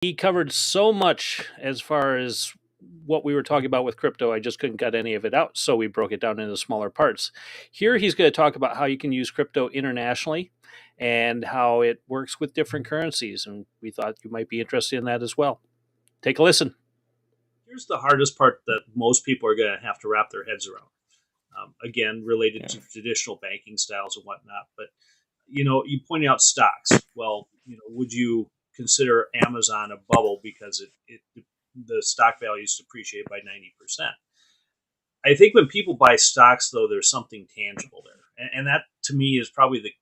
He covered so much as far as what we were talking about with crypto. I just couldn't get any of it out, so we broke it down into smaller parts. Here, he's going to talk about how you can use crypto internationally and how it works with different currencies. And we thought you might be interested in that as well. Take a listen. Here's the hardest part that most people are going to have to wrap their heads around. Again, related Yeah. to traditional banking styles and whatnot. But you pointed out stocks. Well, would you consider Amazon a bubble because the stock values depreciate by 90%? I think when people buy stocks, though, there's something tangible there, and that to me is probably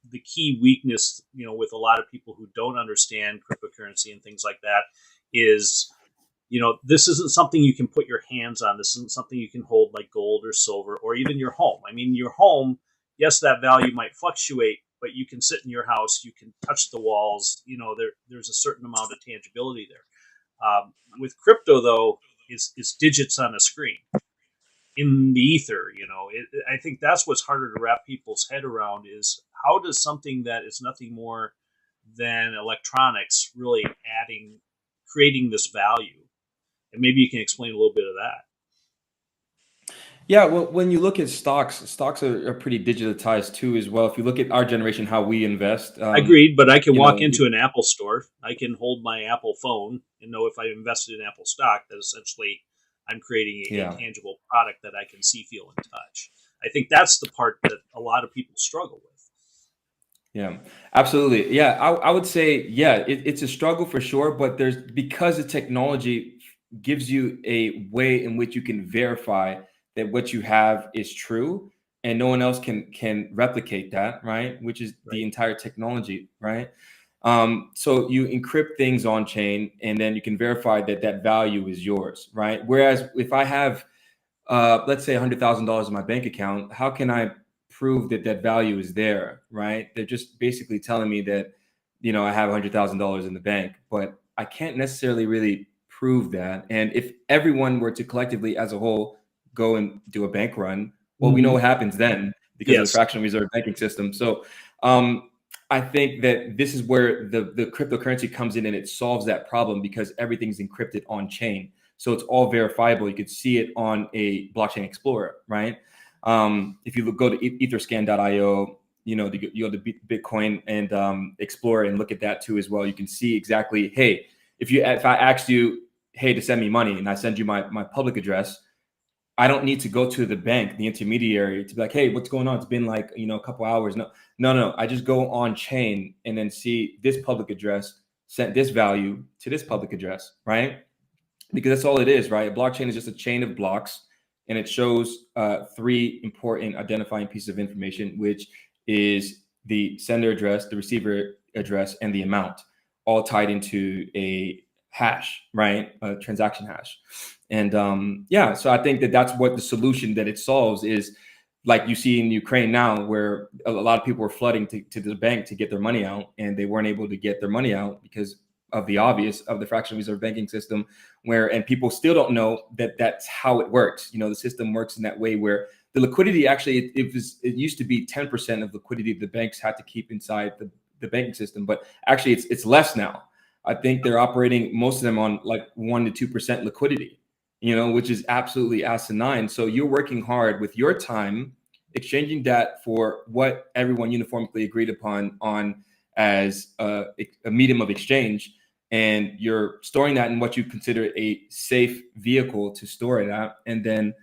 the key weakness. With a lot of people who don't understand cryptocurrency and things like that, is this isn't something you can put your hands on. This isn't something you can hold like gold or silver or even your home. I mean, your home, yes, that value might fluctuate, but you can sit in your house, you can touch the walls. There's a certain amount of tangibility there. With crypto, though, it's digits on a screen in the ether. I think that's what's harder to wrap people's head around is how does something that is nothing more than electronics really creating this value? And maybe you can explain a little bit of that. Yeah, well, when you look at stocks are pretty digitized too as well. If you look at our generation, how we invest, Agreed, but I can you walk know, into an Apple store. I can hold my Apple phone and know if I invested in Apple stock that essentially I'm creating a yeah, tangible product that I can see, feel, and touch. I think that's the part that a lot of people struggle with. yeah, absolutely. Yeah, I would say, yeah, it's a struggle for sure, but because the technology gives you a way in which you can verify that what you have is true, and no one else can replicate that, right? Which is the Right. entire technology, right? So you encrypt things on chain, and then you can verify that that value is yours, right? Whereas if I have, let's say, $100,000 in my bank account, how can I prove that that value is there, right? They're just basically telling me that, I have $100,000 in the bank, but I can't necessarily really prove that. And if everyone were to collectively, as a whole, go and do a bank run, well, we know Mm-hmm. what happens then because of the Yes. fractional reserve banking system. So, I think that this is where the cryptocurrency comes in and it solves that problem because everything's encrypted on chain. So it's all verifiable. You could see it on a blockchain explorer, right? If you go to etherscan.io, you go to Bitcoin and Explorer and look at that too as well. You can see exactly, hey, if I asked you, hey, to send me money and I send you my public address, I don't need to go to the bank, the intermediary, to be like, hey, what's going on? It's been like, a couple hours. No. I just go on chain and then see this public address sent this value to this public address, right? Because that's all it is, right? A blockchain is just a chain of blocks, and it shows three important identifying pieces of information, which is the sender address, the receiver address, and the amount, all tied into a hash, right? A transaction hash. And yeah, so I think that that's what the solution that it solves is, like you see in Ukraine now, where a lot of people were flooding to the bank to get their money out, and they weren't able to get their money out because of the obvious of the fractional reserve banking system, and people still don't know that that's how it works. The system works in that way where the liquidity actually, it used to be 10% of liquidity the banks had to keep inside the banking system, but actually it's less now. I think they're operating, most of them, on like 1 to 2% liquidity, which is absolutely asinine. So you're working hard with your time, exchanging that for what everyone uniformly agreed upon on as a medium of exchange, and you're storing that in what you consider a safe vehicle to store it at. And then,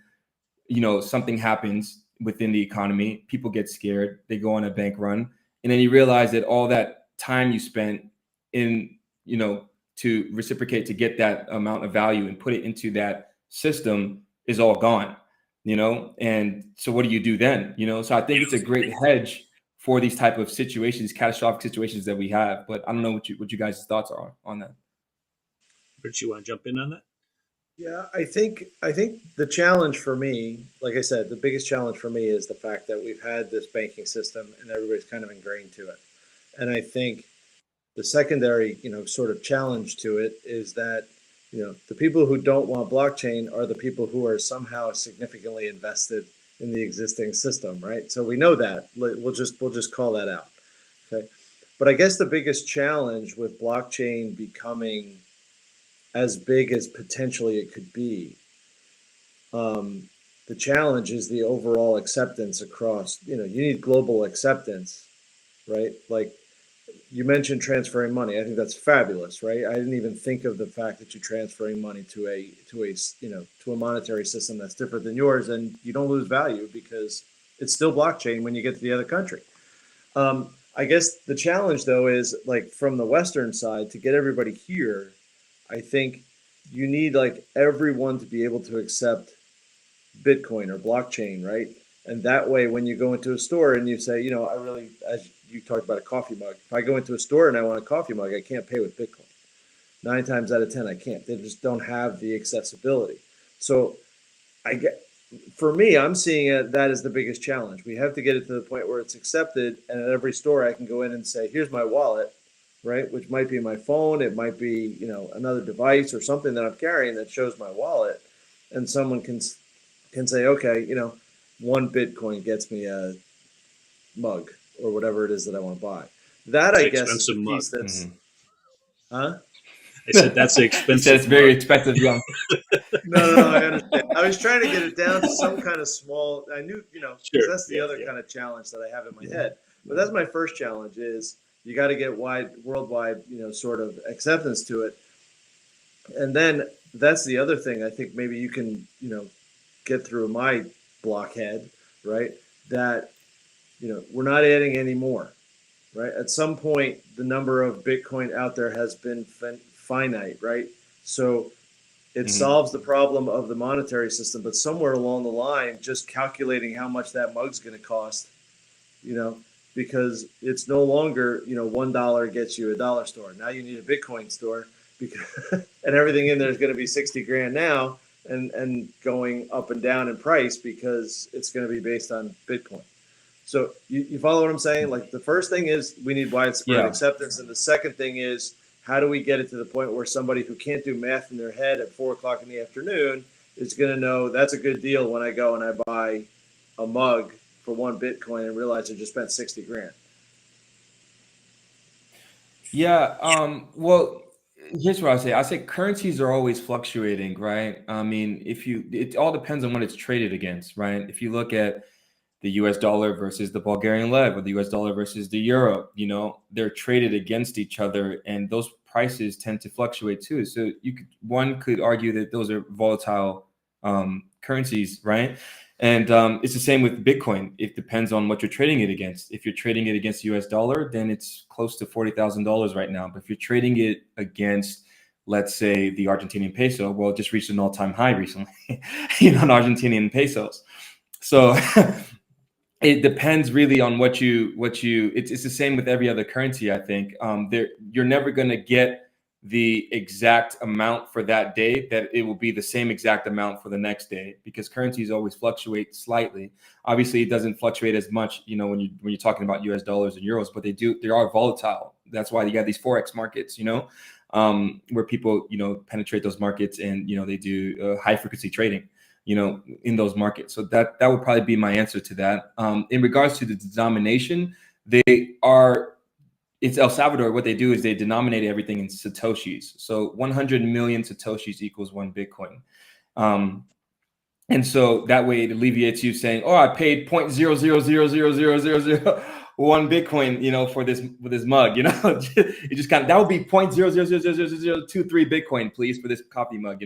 something happens within the economy, people get scared, they go on a bank run, and then you realize that all that time you spent in, to reciprocate to get that amount of value and put it into that system is all gone, and so what do you do then? So I think it's a great hedge for these type of situations, catastrophic situations that we have. But I don't know what you guys' thoughts are on that. Rich, you want to jump in on that? Yeah, I think the challenge for me, like I said, the biggest challenge for me is the fact that we've had this banking system and everybody's kind of ingrained to it. And I think the secondary, sort of challenge to it is that, the people who don't want blockchain are the people who are somehow significantly invested in the existing system, right? So we know that. We'll just call that out. Okay. But I guess the biggest challenge with blockchain becoming as big as potentially it could be, the challenge is the overall acceptance across, you need global acceptance, right? Like you mentioned transferring money. I think that's fabulous, right? I didn't even think of the fact that you're transferring money to a monetary system that's different than yours, and you don't lose value because it's still blockchain when you get to the other country. I guess the challenge though is like from the Western side to get everybody here. I think you need like everyone to be able to accept Bitcoin or blockchain, right? And that way, when you go into a store and you say, I really, as you talked about a coffee mug, if I go into a store and I want a coffee mug, I can't pay with Bitcoin. 9 times out of 10, I can't. They just don't have the accessibility. So I get, for me, I'm seeing that as the biggest challenge. We have to get it to the point where it's accepted, and at every store I can go in and say, "Here's my wallet," right? Which might be my phone, it might be another device or something that I'm carrying that shows my wallet, and someone can say, "Okay, 1 Bitcoin gets me a mug or whatever it is that I want to buy." That It's I an guess is the expensive mug. piece that's, Mhm. huh? I said that's the He said expensive it's very mug. expensive. Yeah. No, I understand. I was trying to get it down to some kind of small. I knew, because Sure. that's the Yeah. other Yeah. kind of challenge that I have in my Yeah. head. But that's my first challenge is you got to get worldwide, sort of acceptance to it. And then that's the other thing I think maybe you can, get through my blockhead, right? That, we're not adding any more, right? At some point, the number of Bitcoin out there has been finite, right? So it Mhm. solves the problem of the monetary system, but somewhere along the line, just calculating how much that mug's going to cost, you know, because it's no longer, $1 gets you a dollar store. Now you need a Bitcoin store because, and everything in there is going to be 60 grand now and going up and down in price because it's going to be based on Bitcoin. So you follow what I'm saying? Like the first thing is we need widespread Yeah. acceptance. And the second thing is how do we get it to the point where somebody who can't do math in their head at 4 o'clock in the afternoon is going to know that's a good deal when I go and I buy a mug for 1 Bitcoin and realize I just spent 60 grand. Yeah. Well, here's what I say. I say currencies are always fluctuating, right? I mean, it all depends on what it's traded against, right? If you look at the US dollar versus the Bulgarian lev or the US dollar versus the euro, they're traded against each other and those prices tend to fluctuate too. So one could argue that those are volatile currencies, right? And it's the same with Bitcoin. It depends on what you're trading it against. If you're trading it against US dollar, then it's close to $40,000 right now. But if you're trading it against, let's say, the Argentinian peso, well, it just reached an all-time high recently, in Argentinian pesos. So it depends really on what you it's the same with every other currency. I think you're never going to get the exact amount for that day that it will be the same exact amount for the next day because currencies always fluctuate slightly. Obviously it doesn't fluctuate as much when you're talking about US dollars and euros, but they are volatile. That's why you got these forex markets, where people penetrate those markets and they do high frequency trading in those markets. So that would probably be my answer to that. In regards to the denomination, it's El Salvador. What they do is they denominate everything in Satoshis. So 100 million Satoshis equals 1 Bitcoin. And so that way it alleviates you saying, "Oh, I paid 0.00000001 Bitcoin, for this mug." It just that would be 0.00000023 Bitcoin, please, for this coffee mug.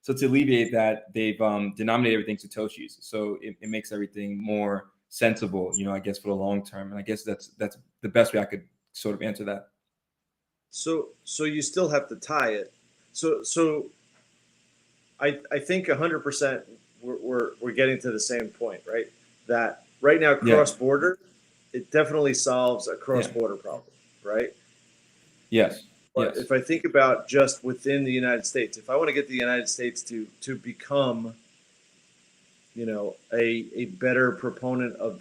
So to alleviate that, they've denominated everything Satoshis. So it makes everything more sensible, I guess, for the long term. And I guess that's the best way I could sort of answer that. So you still have to tie it. So I think 100% we're getting to the same point, right? That right now Yeah. cross border, it definitely solves a cross Yeah. border problem, right? Yes. But Yes. if I think about just within the United States, if I want to get the United States to become, a better proponent of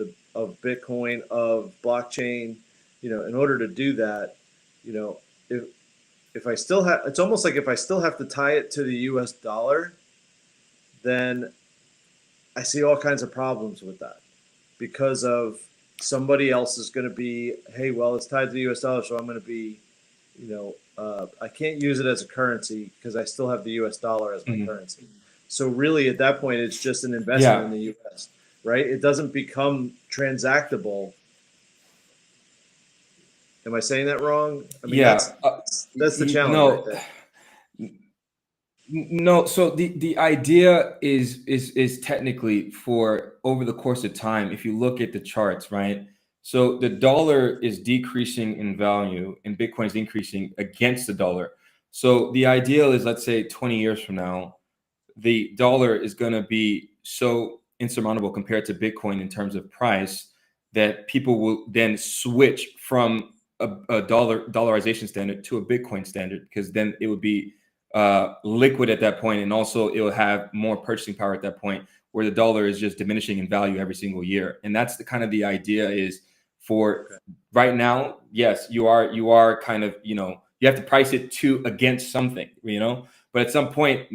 Bitcoin, of blockchain, in order to do that, if I still have, it's almost like if I still have to tie it to the US dollar, then I see all kinds of problems with that because of somebody else is going to be, hey, well, it's tied to the US dollar, so I'm going to be, I can't use it as a currency because I still have the US dollar as my Mhm. currency. So really, at that point, it's just an investment in Yeah, the US, right? It doesn't become transactable. Am I saying that wrong? I mean, yeah. that's the challenge right No, there. no. So the idea is technically for over the course of time. If you look at the charts, right? So the dollar is decreasing in value, and Bitcoin is increasing against the dollar. So the ideal is, let's say, 20 years from now, the dollar is going to be so insurmountable compared to Bitcoin in terms of price that people will then switch from a dollarization standard to a Bitcoin standard, because then it would be liquid at that point, and also it will have more purchasing power at that point, where the dollar is just diminishing in value every single year. And that's the kind of the idea is for Okay. right now. Yes, you are kind of, you have to price it to against something, but at some point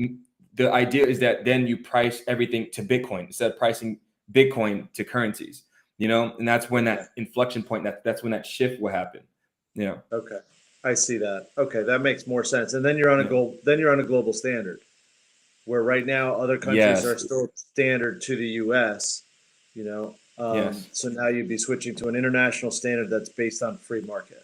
the idea is that then you price everything to Bitcoin instead of pricing Bitcoin to currencies, and that's when Okay. that inflection point, that's when that shift will happen. Yeah. Okay. I see that. Okay, that makes more sense. And then you're on a Yeah. global standard, where right now other countries are Yes. still standard to the US, Yes. so now you'd be switching to an international standard that's based on free market.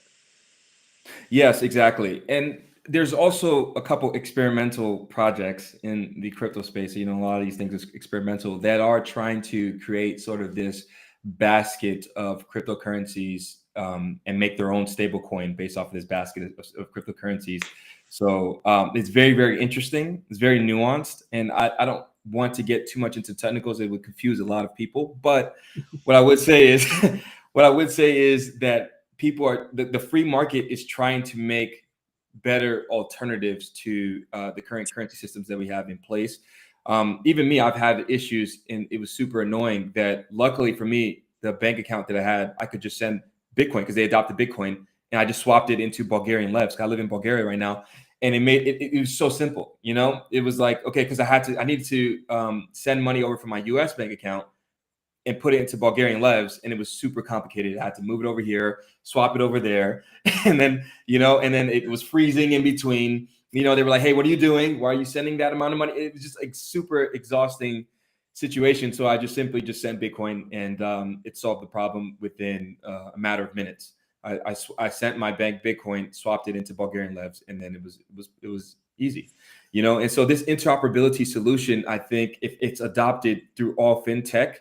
Yes, exactly. And there's also a couple experimental projects in the crypto space. A lot of these things is experimental, that are trying to create sort of this basket of cryptocurrencies, and make their own stable coin based off of this basket of cryptocurrencies. So it's very, very interesting. It's very nuanced. And I don't want to get too much into technicals. It would confuse a lot of people. But what I would say is, what I would say is that people are the free market is trying to make better alternatives to the current currency systems that we have in place. Even me, I've had issues, and it was super annoying that, luckily for me, the bank account that I had, I could just send Bitcoin because they adopted Bitcoin, and I just swapped it into Bulgarian levs. I live in Bulgaria right now, and it was so simple. It was like, okay, because I needed to send money over from my US bank account and put it into Bulgarian levs, and it was super complicated. I had to move it over here, swap it over there, and then it was freezing in between. They were like, "Hey, what are you doing? Why are you sending that amount of money?" It was just like super exhausting situation. So I just simply just sent Bitcoin, and it solved the problem within a matter of minutes. I sent my bank Bitcoin, swapped it into Bulgarian levs, and then it was easy. And so this interoperability solution, I think, if it's adopted through all fintech,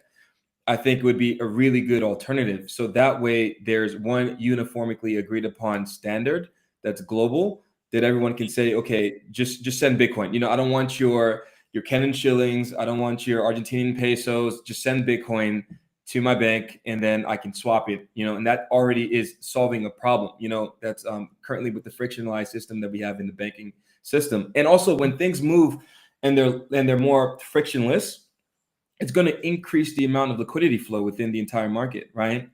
I think it would be a really good alternative. So that way there's one uniformly agreed upon standard that's global, that everyone can say, okay, just send Bitcoin. I don't want your Kenyan shillings. I don't want your Argentinian pesos. Just send Bitcoin to my bank, and then I can swap it, and that already is solving a problem, that's currently with the frictionalized system that we have in the banking system. And also, when things move and they're more frictionless, it's going to increase the amount of liquidity flow within the entire market, right?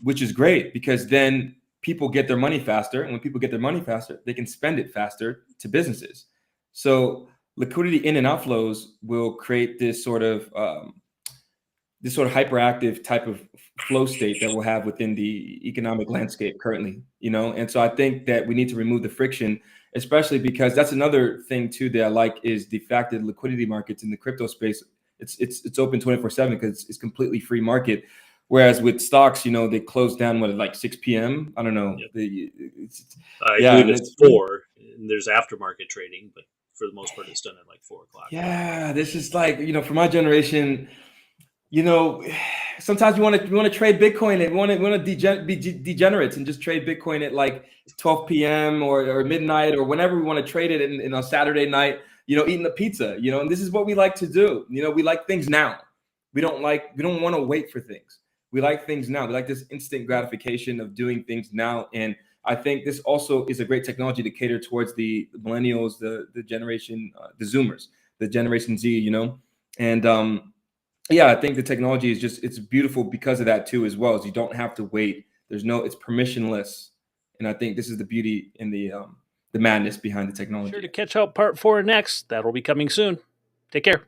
Which is great, because then people get their money faster, and when people get their money faster, they can spend it faster to businesses. So liquidity in and outflows will create this sort of hyperactive type of flow state that we'll have within the economic landscape currently, And so I think that we need to remove the friction, especially because that's another thing too that I like, is the fact that liquidity markets in the crypto space, it's open 24/7 because it's completely free market. Whereas with stocks, they close down at like 6 p.m. I don't know. Yep. I Yeah, believe and it's 4, and there's aftermarket trading, but for the most part, it's done at like 4 o'clock. yeah, this is like, for my generation, you know, sometimes we want to trade Bitcoin, and we want to be degenerates and just trade Bitcoin at like 12 p.m. or midnight, or whenever we want to trade it in a Saturday night, eating a pizza, and this is what we like to do. We like things now. We don't want to wait for things. We like things now. We like this instant gratification of doing things now. And I think this also is a great technology to cater towards the millennials, the generation, the Zoomers, the Generation Z, and yeah, I think the technology is it's beautiful because of that too, as well as you don't have to wait. It's permissionless. And I think this is the beauty and the madness behind the Sure technology. to catch out part 4 next. That'll be coming soon. Take care.